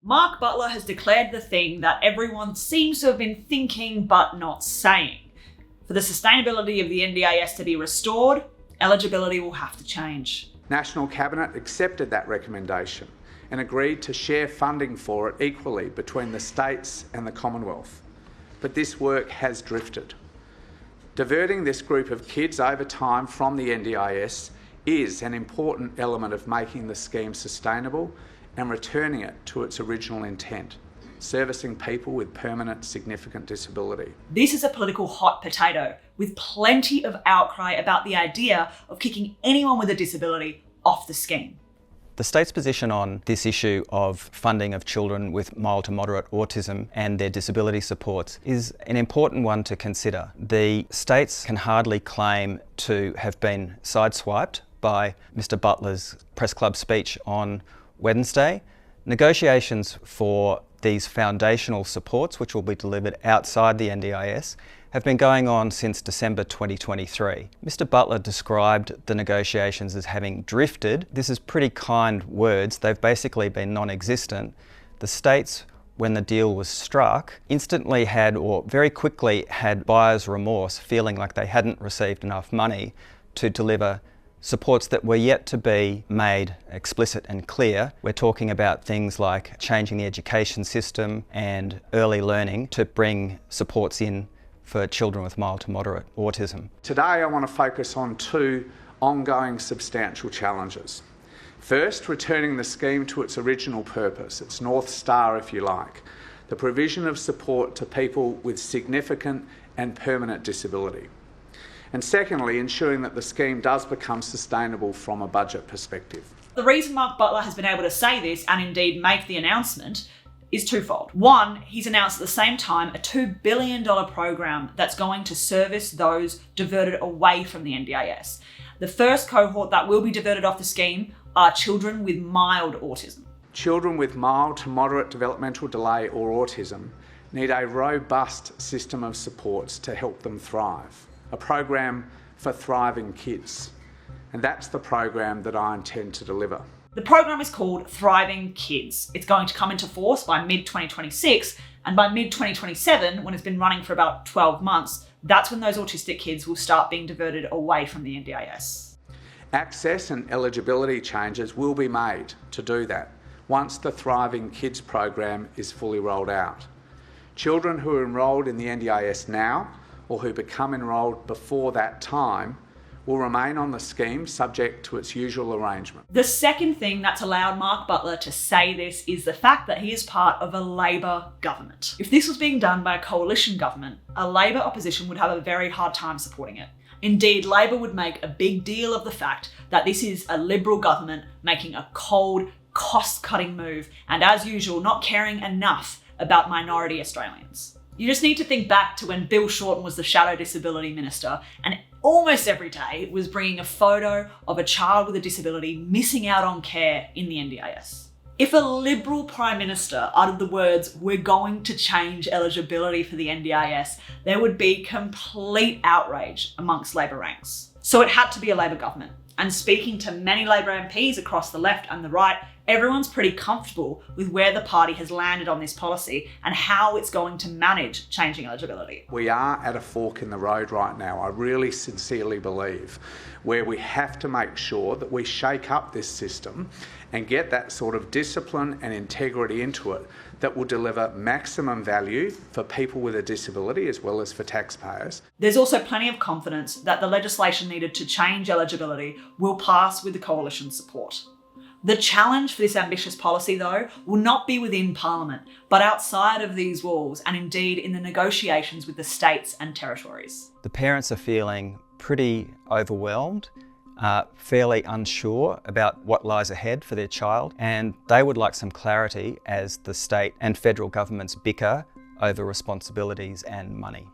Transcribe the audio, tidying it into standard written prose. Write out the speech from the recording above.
Mark Butler has declared the thing that everyone seems to have been thinking but not saying. For the sustainability of the NDIS to be restored, eligibility will have to change. National Cabinet accepted that recommendation and agreed to share funding for it equally between the states and the Commonwealth. But this work has drifted. Diverting this group of kids over time from the NDIS is an important element of making the scheme sustainable and returning it to its original intent, servicing people with permanent significant disability. This is a political hot potato with plenty of outcry about the idea of kicking anyone with a disability off the scheme. The state's position on this issue of funding of children with mild to moderate autism and their disability supports is an important one to consider. The states can hardly claim to have been sideswiped by Mr Butler's press club speech on Wednesday. Negotiations for these foundational supports, which will be delivered outside the NDIS, have been going on since December 2023. Mr Butler described the negotiations as having drifted. This is pretty kind words. They've basically been non-existent. The states, when the deal was struck, instantly had, or very quickly had, buyer's remorse, feeling like they hadn't received enough money to deliver supports that were yet to be made explicit and clear. We're talking about things like changing the education system and early learning to bring supports in for children with mild to moderate autism. Today I want to focus on two ongoing substantial challenges. First, returning the scheme to its original purpose, its North Star if you like, the provision of support to people with significant and permanent disability. And secondly, ensuring that the scheme does become sustainable from a budget perspective. The reason Mark Butler has been able to say this and indeed make the announcement is twofold. One, he's announced at the same time a $2 billion program that's going to service those diverted away from the NDIS. The first cohort that will be diverted off the scheme are children with mild autism. Children with mild to moderate developmental delay or autism need a robust system of supports to help them thrive. A program for thriving kids. And that's the program that I intend to deliver. The program is called Thriving Kids. It's going to come into force by mid-2026, and by mid-2027, when it's been running for about 12 months, that's when those autistic kids will start being diverted away from the NDIS. Access and eligibility changes will be made to do that once the Thriving Kids program is fully rolled out. Children who are enrolled in the NDIS now, or who become enrolled before that time, will remain on the scheme subject to its usual arrangement. The second thing that's allowed Mark Butler to say this is the fact that he is part of a Labor government. If this was being done by a coalition government, a Labor opposition would have a very hard time supporting it. Indeed, Labor would make a big deal of the fact that this is a Liberal government making a cold, cost-cutting move, and as usual, not caring enough about minority Australians. You just need to think back to when Bill Shorten was the Shadow Disability Minister, and almost every day was bringing a photo of a child with a disability missing out on care in the NDIS. If a Liberal Prime Minister uttered the words, "We're going to change eligibility for the NDIS," there would be complete outrage amongst Labor ranks. So it had to be a Labor government. And speaking to many Labor MPs across the left and the right, everyone's pretty comfortable with where the party has landed on this policy and how it's going to manage changing eligibility. We are at a fork in the road right now, I really sincerely believe, where we have to make sure that we shake up this system and get that sort of discipline and integrity into it that will deliver maximum value for people with a disability as well as for taxpayers. There's also plenty of confidence that the legislation needed to change eligibility will pass with the coalition support. The challenge for this ambitious policy, though, will not be within Parliament, but outside of these walls and indeed in the negotiations with the states and territories. The parents are feeling pretty overwhelmed, fairly unsure about what lies ahead for their child, and they would like some clarity as the state and federal governments bicker over responsibilities and money.